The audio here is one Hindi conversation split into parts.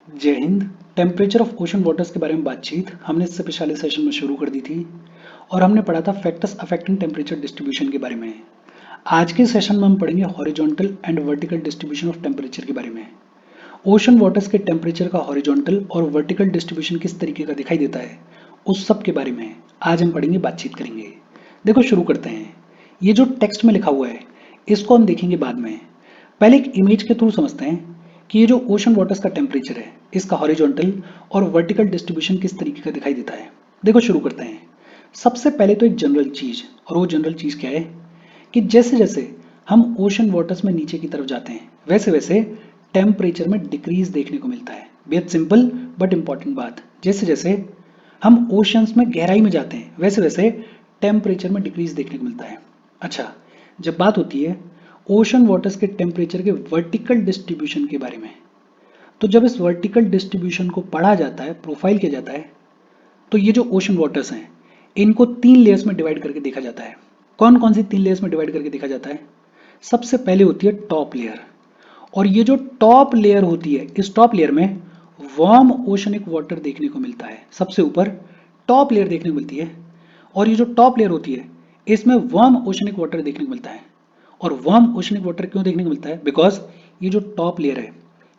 जय Hind. Temperature of ocean waters के बारे में बातचीत हमने इससे पिछले सेशन में शुरू कर दी थी और हमने पढ़ा था फैक्टर्स अफेक्टिंग टेम्परेचर डिस्ट्रीब्यूशन के बारे में। आज के सेशन में हम पढ़ेंगे horizontal and vertical distribution of temperature के बारे में। ओशन वाटर्स के टेम्परेचर का हॉरिजॉन्टल और वर्टिकल डिस्ट्रीब्यूशन किस तरीके का दिखाई देता है उस सब के बारे में आज हम पढ़ेंगे, बातचीत करेंगे। देखो शुरू करते हैं। ये जो टेक्स्ट में लिखा हुआ है इसको हम देखेंगे बाद में। पहले एक इमेज के थ्रू समझते हैं कि ये जो ओशन वाटर्स का टेम्परेचर है इसका हॉरिजॉन्टल और वर्टिकल डिस्ट्रीब्यूशन किस तरीके का दिखाई देता है। देखो शुरू करते हैं। सबसे पहले तो एक जनरल चीज, और वो जनरल चीज क्या है कि जैसे जैसे हम ओशन वाटर्स में नीचे की तरफ जाते हैं वैसे वैसे टेम्परेचर में डिक्रीज देखने को मिलता है। बेहद सिंपल बट इंपॉर्टेंट बात, जैसे जैसे हम ओशंस में गहराई में जाते हैं वैसे वैसे टेम्परेचर में डिक्रीज देखने को मिलता है। अच्छा, जब बात होती है ओशन वाटर्स के टेम्परेचर के वर्टिकल डिस्ट्रीब्यूशन के बारे में, तो जब इस वर्टिकल डिस्ट्रीब्यूशन को पढ़ा जाता है, प्रोफाइल किया जाता है, तो ये जो ओशन वाटर्स हैं इनको 3 लेयर्स में डिवाइड करके देखा जाता है। कौन कौन सी 3 लेयर्स में डिवाइड करके देखा जाता है? सबसे पहले होती है टॉप लेयर, और ये जो टॉप लेयर होती है इस टॉप लेयर में वार्म ओशनिक वाटर देखने को मिलता है। सबसे ऊपर टॉप लेयर देखने को मिलती है, और ये जो टॉप लेयर होती है इसमें वार्म ओशनिक वाटर देखने को मिलता है। और वार्म ओशनिक वाटर क्यों देखने को मिलता है? बिकॉज ये जो टॉप लेयर है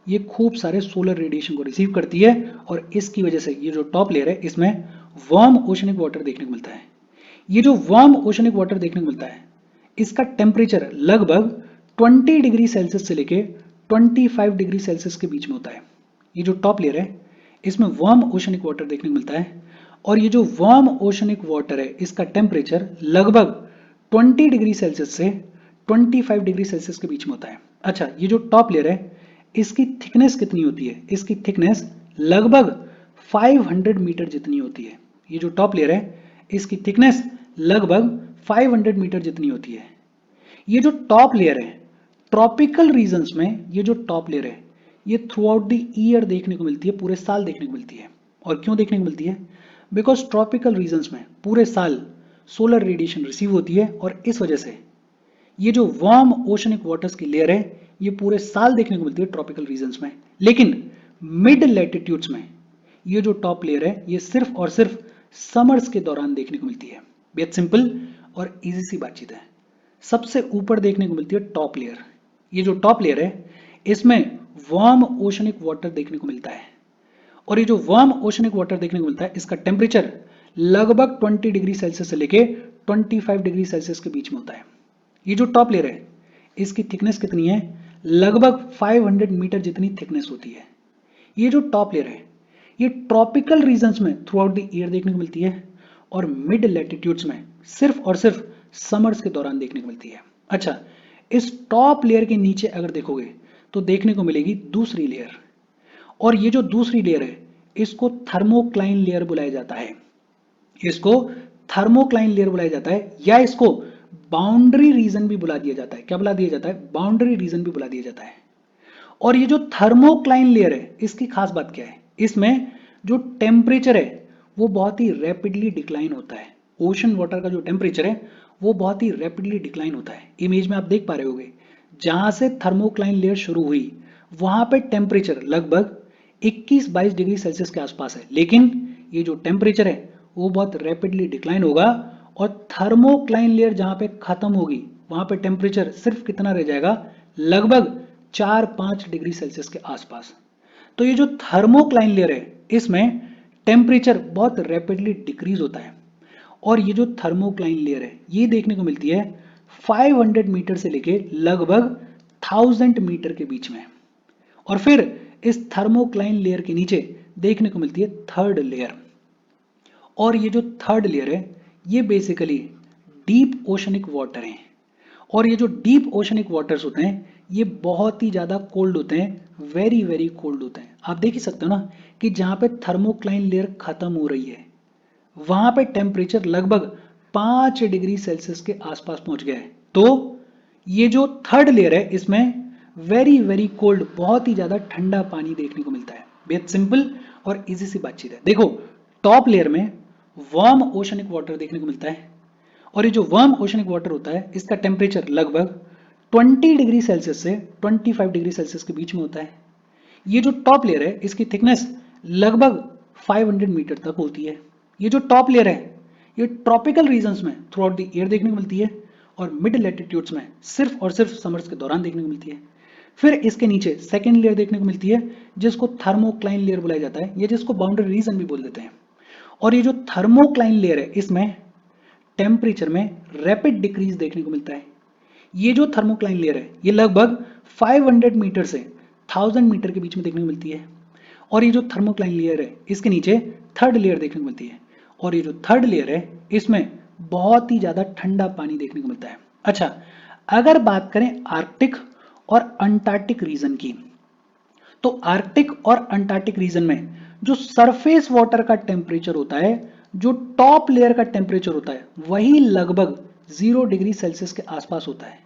ये खूब सारे सोलर रेडिएशन को रिसीव करती है, और इसकी वजह से ये जो टॉप लेयर है इसमें वार्म ओशनिक वाटर देखने को मिलता है। ये जो वार्म ओशनिक वाटर देखने को मिलता है इसका टेम्परेचर लगभग 20 डिग्री सेल्सियस से लेके 25 डिग्री सेल्सियस के बीच में होता है। ये जो टॉप लेयर है इसमें वार्म ओशनिक वाटर देखने को मिलता है, और ये जो वार्म ओशनिक वाटर है इसका टेम्परेचर लगभग 20 डिग्री सेल्सियस से 25 डिग्री सेल्सियस के बीच में होता है। अच्छा, ये जो टॉप लेयर है इसकी थिकनेस कितनी होती है? इसकी थिकनेस लगभग 500 मीटर जितनी होती है। ये जो टॉप लेयर है इसकी थिकनेस लगभग 500 मीटर जितनी होती है। ये जो टॉप लेयर है ट्रॉपिकल रीजन्स में, ये जो टॉप लेयर है ये थ्रू आउट द ईयर देखने को मिलती है, पूरे साल देखने को मिलती है। और क्यों देखने को मिलती है? बिकॉज ट्रॉपिकल रीजन्स में पूरे साल सोलर रेडिएशन रिसीव होती है, और इस वजह से ये जो वार्म ओशनिक वाटर्स की लेयर है ये पूरे साल देखने को मिलती है ट्रॉपिकल रीजन्स में। लेकिन मिड लैटिट्यूड्स में ये जो टॉप लेयर है ये सिर्फ और सिर्फ समर्स के दौरान देखने को मिलती है। बेहद सिंपल और इजी सी बातचीत है। सबसे ऊपर देखने को मिलती है टॉप लेयर। ये जो टॉप लेयर है इसमें वार्म ओशनिक वाटर देखने को मिलता है, और ये जो वार्म ओशनिक वाटर देखने को मिलता है इसका टेम्परेचर लगभग 20 डिग्री सेल्सियस से लेके 25 डिग्री सेल्सियस के बीच में होता है। ये जो टॉप लेयर है इसकी थिकनेस कितनी है? लगभग 500 मीटर जितनी थिकनेस होती है। ये जो टॉप लेयर है ये ट्रॉपिकल रीजन्स में थ्रू आउट द ईयर देखने को मिलती है, और मिड लैटिट्यूड्स में सिर्फ और सिर्फ समर्स के दौरान देखने को मिलती है। अच्छा, इस टॉप लेयर के नीचे अगर देखोगे तो देखने को मिलेगी दूसरी लेयर, और ये जो दूसरी लेयर है इसको थर्मोक्लाइन लेयर बुलाया जाता है। इसको थर्मोक्लाइन लेयर बुलाया जाता है, या इसको बाउंड्री रीजन भी बुला दिया जाता है। क्या बुला दिया जाता है? बाउंड्री रीजन भी बुला दिया जाता है। और ये जो थर्मोक्लाइन लेयर है इसकी खास बात क्या है? इसमें जो टेम्परेचर है वो बहुत ही रैपिडली डिक्लाइन होता है। ओशन वाटर का जो टेम्परेचर है वो बहुत ही रैपिडली डिक्लाइन होता है। इमेज में आप देख पा रहे होगे जहां से थर्मोक्लाइन लेयर शुरू हुई वहां पे टेम्परेचर लगभग 21-22 डिग्री सेल्सियस के आसपास है, लेकिन ये जो टेम्परेचर है वो बहुत रैपिडली डिक्लाइन होगा, और थर्मोक्लाइन लेयर जहां पे खत्म होगी वहां पे टेम्परेचर सिर्फ कितना रह जाएगा? लगभग 4-5 डिग्री सेल्सियस के आसपास। तो ये जो थर्मोक्लाइन लेयर है इसमें टेम्परेचर बहुत रैपिडली डिक्रीज होता है, और ये जो थर्मोक्लाइन लेयर है ये देखने को मिलती है 500 मीटर से लेके लगभग 1000 मीटर के बीच में। और फिर इस थर्मोक्लाइन लेयर के नीचे देखने को मिलती है थर्ड लेयर, और ये जो थर्ड लेयर है ये बेसिकली डीप ओशनिक वाटर है। और ये जो डीप ओशनिक वाटर्स होते हैं ये बहुत ही ज़्यादा कोल्ड होते हैं, वेरी वेरी कोल्ड होते हैं। आप देख ही सकते हो ना कि जहाँ पे थर्मोक्लाइन लेयर खत्म हो रही है वहां पे टेम्परेचर लगभग 5 डिग्री सेल्सियस के आसपास पहुंच गया है। तो ये जो थर्ड लेयर है इसमें वेरी वेरी कोल्ड, बहुत ही ज्यादा ठंडा पानी देखने को मिलता है। बेहद सिंपल और इजी सी बातचीत है। देखो टॉप लेयर में वार्म ओशनिक वाटर देखने को मिलता है, और ये जो वार्म ओशनिक वाटर होता है इसका टेम्परेचर लगभग 20 डिग्री सेल्सियस से 25 डिग्री सेल्सियस के बीच में होता है। ये जो टॉप लेयर है इसकी थिकनेस लगभग 500 मीटर तक होती है। ये जो टॉप लेयर है ये ट्रॉपिकल रीजन्स में थ्रू आउट द ईयर देखने को मिलती है और मिड लैटिट्यूड्स में सिर्फ और सिर्फ समर्स के दौरान देखने को मिलती है। फिर इसके नीचे सेकेंड लेयर देखने को मिलती है जिसको थर्मोक्लाइन लेयर बुलाया जाता है, या जिसको बाउंड्री रीजन भी बोल देते हैं। और ये जो थर्मोक्लाइन लेयर है इसमें टेम्परेचर में रैपिड डिक्रीज देखने को मिलता है। ये जो थर्मोक्लाइन लेयर है ये लगभग 500 मीटर से 1000 मीटर के बीच में देखने को मिलती है। और ये जो थर्मोक्लाइन लेयर है इसके नीचे थर्ड लेयर देखने को मिलती है, और ये जो थर्ड लेयर है इसमें बहुत ही ज्यादा ठंडा पानी देखने को मिलता है। अच्छा, अगर बात करें आर्कटिक और अंटार्कटिक रीजन की, तो आर्कटिक और अंटार्कटिक रीजन में जो सरफेस वाटर का टेम्परेचर होता है, जो टॉप लेयर का टेम्परेचर होता है, वही लगभग 0 डिग्री सेल्सियस के आसपास होता है।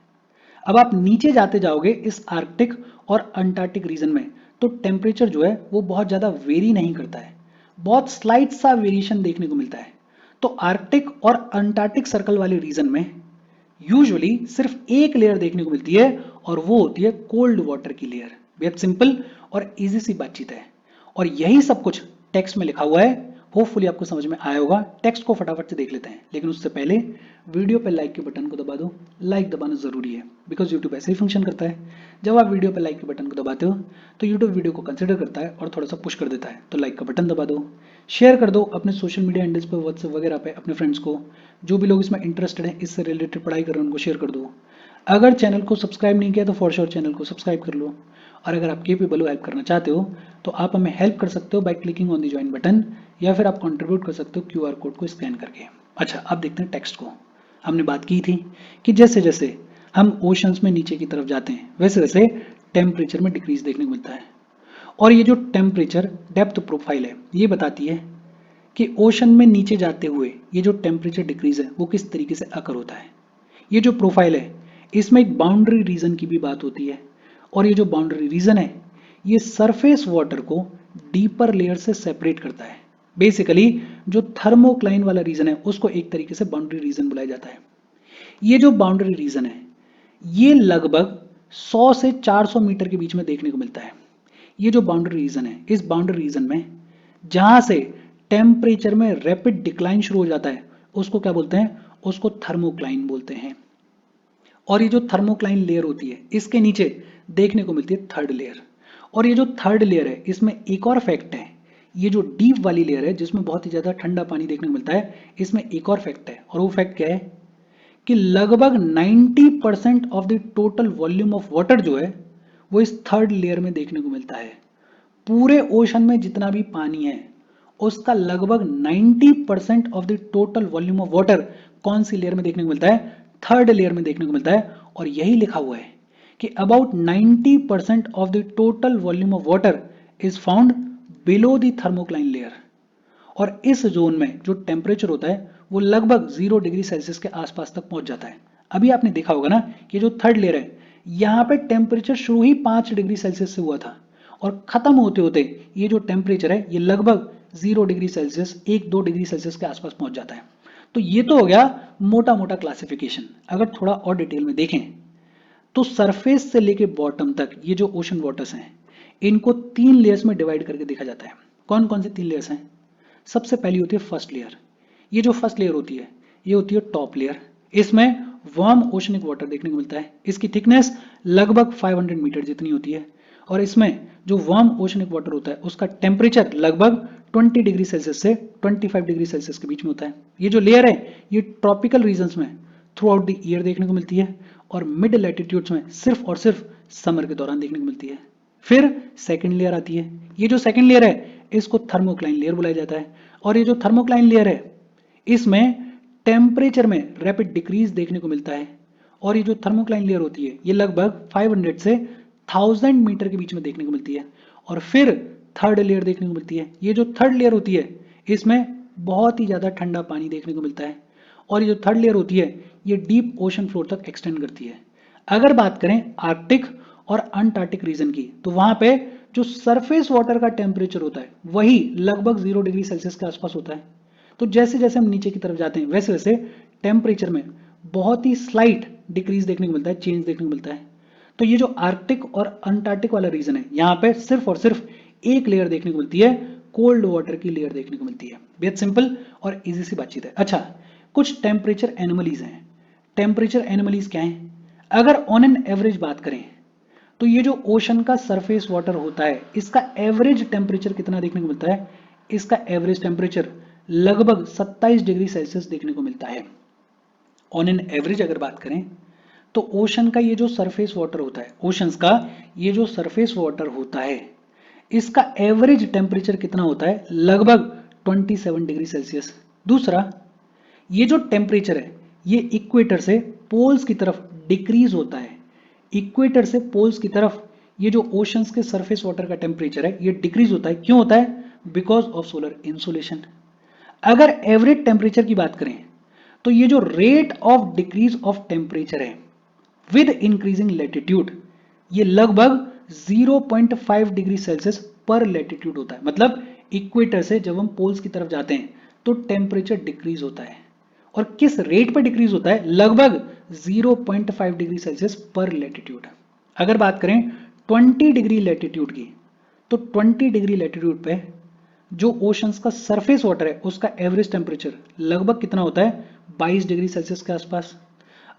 अब आप नीचे जाते जाओगे इस आर्कटिक और अंटार्कटिक रीजन में, तो टेम्परेचर जो है वो बहुत ज्यादा वेरी नहीं करता है, बहुत स्लाइट सा वेरिएशन देखने को मिलता है। तो आर्कटिक और अंटार्कटिक सर्कल वाले रीजन में यूजुअली सिर्फ एक लेयर देखने को मिलती है, और वो होती है कोल्ड वाटर की लेयर। बेहद सिंपल और इजी सी बातचीत है, और यही सब कुछ टेक्स्ट में लिखा हुआ है। होपफुली आपको समझ में आया होगा। टेक्स्ट को फटाफट से देख लेते हैं, लेकिन उससे पहले वीडियो पे लाइक के बटन को दबा दो। लाइक दबाना जरूरी है, बिकॉज यूट्यूब ऐसे ही फंक्शन करता है। जब आप वीडियो पे लाइक के बटन को दबाते हो तो यूट्यूब वीडियो को कंसिडर करता है और थोड़ा सा पुश कर देता है। तो लाइक का बटन दबा दो, शेयर कर दो अपने सोशल मीडिया हैंडल्स पे, व्हाट्सएप वगैरह पे अपने फ्रेंड्स को। जो भी लोग इसमें इंटरेस्टेड हैं, इससे रिलेटेड पढ़ाई कर रहे हैं, उनको शेयर कर दो। अगर चैनल को सब्सक्राइब नहीं किया तो फॉर श्योर चैनल को सब्सक्राइब कर लो। और अगर आप केपेबल हो, हेल्प करना चाहते हो, तो आप हमें हेल्प कर सकते हो by clicking on the join button, या फिर आप कंट्रीब्यूट कर सकते हो क्यूआर कोड को स्कैन करके। अच्छा, अब देखते हैं टेक्स्ट को। हमने बात की थी कि जैसे जैसे हम ओशंस में नीचे की तरफ जाते हैं वैसे वैसे टेम्परेचर में डिक्रीज देखने को मिलता है। और ये जो टेम्परेचर डेप्थ प्रोफाइल है ये बताती है कि ओशन में नीचे जाते हुए ये जो टेम्परेचर डिक्रीज है वो किस तरीके से अकर होता है। ये जो प्रोफाइल है इसमें एक बाउंड्री रीजन की भी बात होती है, और ये जो बाउंड्री रीजन है ये सरफेस वाटर को डीपर लेयर से सेपरेट करता है। बेसिकली जो थर्मोक्लाइन वाला रीजन है उसको एक तरीके से बाउंड्री रीजन बुलाया जाता है। ये जो बाउंड्री रीजन है ये लगभग 100 से 400 मीटर के बीच में देखने को मिलता है। ये जो बाउंड्री रीजन है, इस बाउंड्री रीजन में जहां से टेम्परेचर में रैपिड डिक्लाइन शुरू हो जाता है उसको क्या बोलते हैं, उसको थर्मोक्लाइन बोलते हैं। और ये जो थर्मोक्लाइन लेयर होती है इसके नीचे देखने को मिलती है थर्ड लेयर। और ये जो थर्ड लेयर है इसमें एक और फैक्ट है, ये जो डीप वाली लेयर है जिसमें बहुत ही ज्यादा ठंडा पानी देखने को मिलता है, इसमें एक और फैक्ट है। और वो फैक्ट क्या है कि लगभग 90% of the total volume of water जो है वो इस थर्ड लेयर में देखने को मिलता है। पूरे ओशन में जितना भी पानी है उसका लगभग 90% of the total volume of water कौन सी लेयर में देखने को मिलता है, थर्ड लेयर में देखने को मिलता है। और यही लिखा हुआ है कि about 90% of the total volume of water is found below the thermocline layer. और इस जोन में जो टेम्परेचर होता है वो लगभग 0 डिग्री सेल्सियस के आसपास तक पहुंच जाता है। अभी आपने देखा होगा ना कि जो थर्ड लेयर है यहाँ पे टेम्परेचर शुरू ही 5 डिग्री सेल्सियस से हुआ था, और खत्म होते होते ये जो टेम्परेचर है ये लगभग 0 डिग्री सेल्सियस 1-2 डिग्री सेल्सियस के आसपास पहुंच जाता है। तो ये तो हो गया मोटा मोटा क्लासिफिकेशन। अगर थोड़ा और डिटेल में देखें तो सरफेस से लेके बॉटम तक ये जो ओशन वाटर्स हैं इनको 3 लेयर्स में डिवाइड करके देखा जाता है। कौन कौन से 3 लेयर्स हैं? सबसे पहली होती है फर्स्ट लेयर। ये जो फर्स्ट लेयर होती है ये होती है टॉप लेयर। इसमें वार्म ओशनिक वाटर देखने को मिलता है। इसकी थिकनेस लगभग 500 मीटर जितनी होती है, और इसमें जो वार्म ओशनिक वाटर होता है उसका टेम्परेचर लगभग 20 डिग्री सेल्सियस से 25 डिग्री सेल्सियस के बीच में होता है। ये जो लेयर है ये ट्रॉपिकल रीजन्स में थ्रू आउट द ईयर देखने को मिलती है, और मिड लैटिट्यूड्स में सिर्फ और सिर्फ समर के दौरान देखने को मिलती है। फिर सेकेंड लेयर आती है। ये जो सेकेंड लेयर है इसको थर्मोक्लाइन लेयर बुलाया जाता है। और ये जो थर्मोक्लाइन लेयर है इसमें टेम्परेचर में रैपिड डिक्रीज देखने को मिलता है। और ये जो थर्मोक्लाइन लेयर होती है ये लगभग 500 से 1000 मीटर के बीच में देखने को मिलती है। और फिर थर्ड लेयर देखने को मिलती है। ये जो थर्ड लेयर होती है इसमें बहुत ही ज्यादा ठंडा पानी देखने को मिलता है, और ये जो थर्ड लेयर होती है ये डीप ओशन फ्लोर तक एक्सटेंड करती है। अगर बात करें आर्कटिक और अंटार्कटिक रीजन की, तो वहां पे जो सरफेस वाटर का टेम्परेचर होता है वही लगभग 0 डिग्री सेल्सियस के आसपास होता है। तो जैसे जैसे हम नीचे की तरफ जाते हैं वैसे वैसे टेम्परेचर में बहुत ही स्लाइट डिक्रीज देखने को मिलता है, चेंज देखने को मिलता है। तो ये जो आर्कटिक और अंटार्कटिक वाला रीजन है, यहाँ पे सिर्फ और सिर्फ एक लेयर देखने को मिलती है, कोल्ड वाटर की लेयर देखने को मिलती है। बेहद सिंपल और इजी सी बातचीत है। अच्छा, कुछ टेम्परेचर एनोमलीज हैं। टेम्परेचर एनोमलीज क्या है? अगर ऑन एन एवरेज बात करें तो ये जो ओशन का सरफेस वाटर होता है, इसका एवरेज टेम्परेचर कितना देखने को मिलता है? इसका एवरेज टेम्परेचर लगभग 27 डिग्री सेल्सियस देखने को मिलता है। ऑन एन एवरेज अगर बात करें तो ओशन का ये जो सरफेस वाटर होता है, ओशंस का ये जो सरफेस वाटर होता है, इसका एवरेज टेम्परेचर कितना होता है? लगभग 27 डिग्री सेल्सियस। दूसरा, ये जो टेम्परेचर है ये इक्वेटर से पोल्स की तरफ डिक्रीज होता है। इक्वेटर से पोल्स की तरफ ये जो ओशंस के सरफेस वाटर का टेम्परेचर है ये डिक्रीज होता है। क्यों होता है? Because of solar insolation. अगर एवरेज टेम्परेचर की बात करें तो ये जो rate of decrease of temperature है विद इंक्रीजिंग लैटिट्यूड, ये लगभग 0.5 डिग्री सेल्सियस पर लैटिट्यूड होता है। मतलब इक्वेटर से जब हम पोल्स की तरफ जाते हैं तो टेम्परेचर डिक्रीज होता है। और किस रेट पर डिक्रीज होता है? लगभग 0.5 डिग्री सेल्सियस पर लैटिट्यूड। अगर बात करें 20 डिग्री लैटिट्यूड की, तो 20 डिग्री लैटिट्यूड पे जो ओशंस का सरफेस वाटर है उसका एवरेज टेम्परेचर लगभग कितना होता है? 22 डिग्री सेल्सियस के आसपास।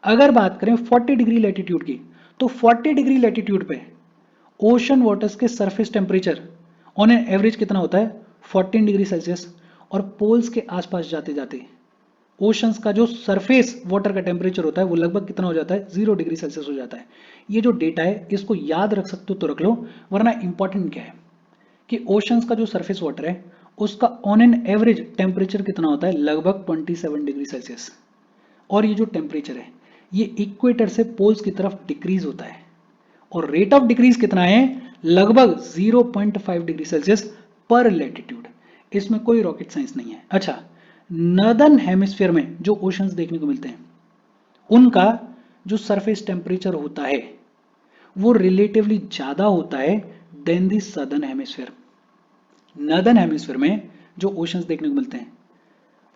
अगर बात करें 40 डिग्री लैटिट्यूड की, तो 40 डिग्री लैटिट्यूड पे ओशन वाटर्स के surface temperature on an average कितना होता है? 14 डिग्री सेल्सियस। और पोल्स के आसपास जाते जाते ओशंस का जो सरफेस वाटर का टेम्परेचर होता है वो लगभग कितना हो जाता है? 0 डिग्री सेल्सियस हो जाता है। ये जो डेटा है इसको याद रख सकते हो तो रख लो, वरना इंपॉर्टेंट क्या है कि ओशंस का जो सरफेस वाटर है उसका ऑन एन एवरेज टेम्परेचर कितना होता है? लगभग 27 डिग्री सेल्सियस। और ये जो टेम्परेचर है ये इक्वेटर से पोल्स की तरफ डिक्रीज होता है। और रेट ऑफ डिक्रीज कितना है? लगभग 0.5 डिग्री सेल्सियस पर लैटिट्यूड। इसमें कोई रॉकेट साइंस नहीं है। अच्छा, नॉर्दर्न हेमिस्फीयर में जो ओशंस देखने को मिलते हैं उनका जो सरफेस टेम्परेचर होता है वो रिलेटिवली ज्यादा होता है देन दी सदर्न हेमिस्फीयर। नॉर्दर्न हेमिस्फीयर में जो ओशंस देखने को मिलते हैं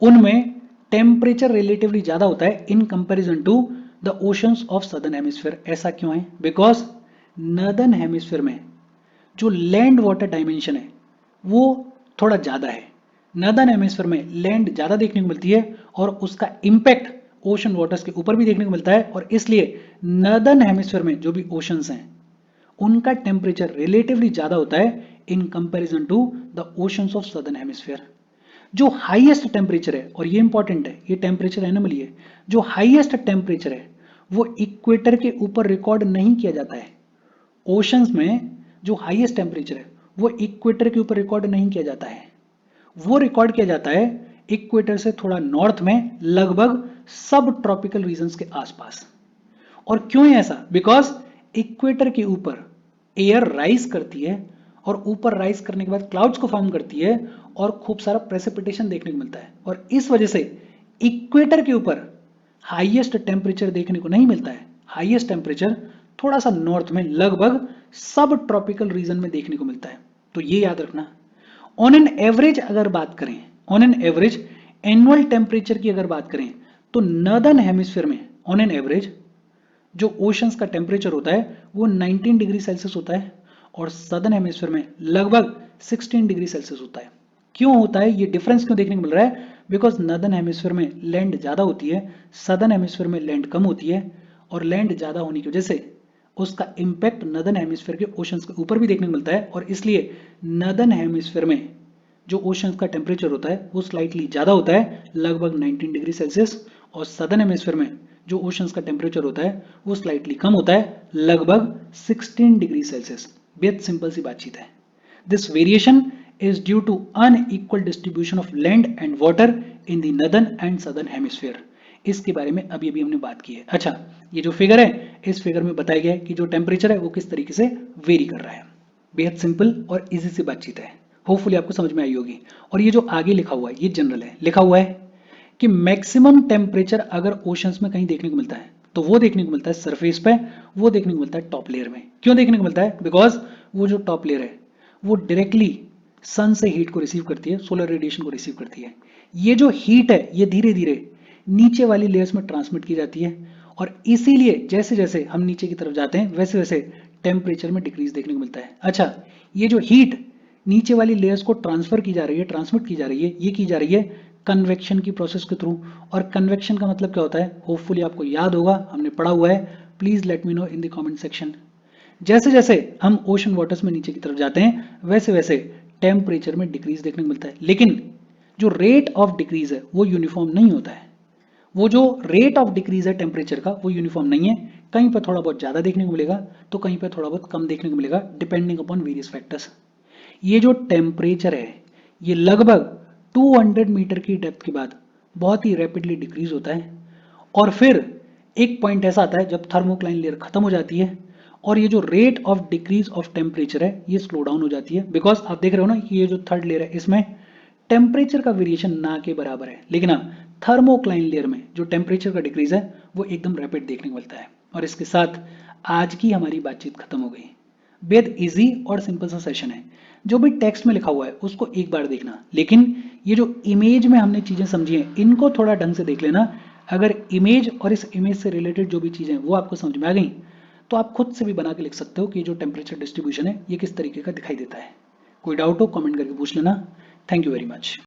उनमें टेम्परेचर रिलेटिवली ज्यादा होता है in comparison to the oceans of southern hemisphere. ऐसा क्यों है? बिकॉज नॉर्दर्न हेमिस्फीयर में जो लैंड वाटर डायमेंशन है वो थोड़ा ज्यादा है। नॉर्दर्न हेमिस्फीयर में लैंड ज्यादा देखने को मिलती है और उसका इंपैक्ट ओशन वाटर्स के ऊपर भी देखने को मिलता है। और इसलिए नॉर्दर्न हेमिस्फीयर में जो भी ओशंस हैं उनका टेम्परेचर रिलेटिवली ज्यादा होता है in comparison to the oceans of southern hemisphere. जो हाईएस्ट टेम्परेचर है, और ये इंपॉर्टेंट है, ये टेम्परेचर एनोमली है, जो हाईएस्ट टेम्परेचर है वो इक्वेटर के ऊपर रिकॉर्ड नहीं किया जाता है। ओशंस में जो हाईएस्ट टेम्परेचर है वो इक्वेटर के ऊपर रिकॉर्ड नहीं किया जाता है, वो रिकॉर्ड किया जाता है इक्वेटर से थोड़ा नॉर्थ में, लगभग सब ट्रॉपिकल रीजन्स के आसपास। और क्यों है ऐसा? बिकॉज इक्वेटर के ऊपर एयर राइज करती है और ऊपर राइज करने के बाद क्लाउड्स को फॉर्म करती है और खूब सारा प्रेसिपिटेशन देखने को मिलता है। और इस वजह से इक्वेटर के ऊपर हाईएस्ट टेम्परेचर देखने को नहीं मिलता है। हाईएस्ट टेम्परेचर थोड़ा सा नॉर्थ में, लगभग सब ट्रॉपिकल रीजन में देखने को मिलता है। तो ये याद रखना। ऑन एन एवरेज अगर बात करें, on an average annual temperature की अगर बात करें तो नॉर्दर्न हेमिस्फीयर में ऑन एन एवरेज जो ओशंस का टेम्परेचर होता है वो 19 डिग्री सेल्सियस होता है और सदर्न हेमिस्फीयर में लगभग 16 डिग्री सेल्सियस होता है। क्यों होता है? ये डिफरेंस क्यों देखने को मिल रहा है? बिकॉज नॉर्दर्न हेमिस्फीयर में लैंड ज्यादा होती है, सदर्न हेमिस्फीयर में लैंड कम होती है। और लैंड ज्यादा होने की वजह से उसका इंपैक्ट नॉर्दर्न हेमिस्फीयर के ओशंस के ऊपर भी देखने को मिलता है। और इसलिए नॉर्दर्न हेमिस्फीयर में जो ओशंस का टेम्परेचर होता है वो स्लाइटली ज्यादा होता है, लगभग 19 डिग्री सेल्सियस। और सदर्न हेमिस्फीयर में जो ओशंस का टेम्परेचर होता है वो स्लाइटली कम होता है, लगभग 16 डिग्री सेल्सियस। बेहद सिंपल सी बातचीत है। This variation is due to unequal distribution of land and water in the northern and southern hemisphere। इसके बारे में अभी अभी हमने बात की है। अच्छा, ये जो फिगर है इस फिगर में बताया गया है कि जो टेम्परेचर है वो किस तरीके से वेरी कर रहा है। बेहद सिंपल और इजी सी बातचीत है, होपफुली आपको समझ में आई होगी। और ये जो आगे लिखा हुआ है ये जनरल है। लिखा हुआ है कि मैक्सिमम टेम्परेचर अगर ओशंस में कहीं देखने को मिलता है तो वो देखने को मिलता है सरफेस पे, वो देखने को मिलता है टॉप लेयर में। क्यों देखने को मिलता है? बिकॉज वो जो टॉप लेयर है वो डायरेक्टली सन से हीट को रिसीव करती है, सोलर रेडिएशन को रिसीव करती है। ये जो हीट है ये धीरे धीरे नीचे वाली लेयर्स में ट्रांसमिट की जाती है और इसीलिए जैसे जैसे हम नीचे की तरफ जाते हैं वैसे वैसे टेम्परेचर में डिक्रीज देखने को मिलता है। अच्छा, ये जो हीट नीचे वाली लेयर्स को ट्रांसफर की जा रही है, ट्रांसमिट की जा रही है, ये की जा रही है कन्वेक्शन की प्रोसेस के थ्रू। और कन्वेक्शन का मतलब क्या होता है, होपफुली आपको याद होगा, हमने पढ़ा हुआ है। Please let me know in the comment section. जैसे जैसे हम ओशन वाटर्स में नीचे की तरफ जाते हैं वैसे वैसे टेम्परेचर में डिक्रीज देखने को मिलता है, लेकिन जो रेट ऑफ डिक्रीज है वो यूनिफॉर्म नहीं होता है। वो जो रेट ऑफ डिक्रीज है टेम्परेचर का वो यूनिफॉर्म नहीं है। कहीं पर थोड़ा बहुत ज़्यादा देखने को मिलेगा तो कहीं पर थोड़ा बहुत कम देखने को मिलेगा, डिपेंडिंग अपॉन वेरियस फैक्टर्स। ये जो टेम्परेचर है ये लगभग 200 मीटर की डेप्थ के बाद बहुत ही रैपिडली डिक्रीज होता है, और फिर एक पॉइंट ऐसा आता है जब थर्मोक्लाइन लेयर खत्म हो जाती है और ये जो rate of decrease of temperature है ये स्लो डाउन हो जाती है। बिकॉज आप देख रहे हो ना कि ये जो थर्ड लेयर है इसमें टेम्परेचर का वेरिएशन ना के बराबर है, लेकिन हाँ थर्मोक्लाइन लेयर में जो टेम्परेचर का डिक्रीज है वो एकदम रैपिड देखने को मिलता है। और इसके साथ आज की हमारी बातचीत खत्म हो गई। बेहद इजी और सिंपल सा सेशन है। जो भी टेक्स्ट में लिखा हुआ है उसको एक बार देखना, लेकिन ये जो इमेज में हमने चीजें समझी हैं इनको थोड़ा ढंग से देख लेना। अगर इमेज और इस इमेज से रिलेटेड जो भी चीजें हैं वो आपको समझ में आ गई तो आप खुद से भी बना के लिख सकते हो कि जो टेम्परेचर डिस्ट्रीब्यूशन है ये किस तरीके का दिखाई देता है। कोई डाउट हो कमेंट करके पूछ लेना। Thank you very much.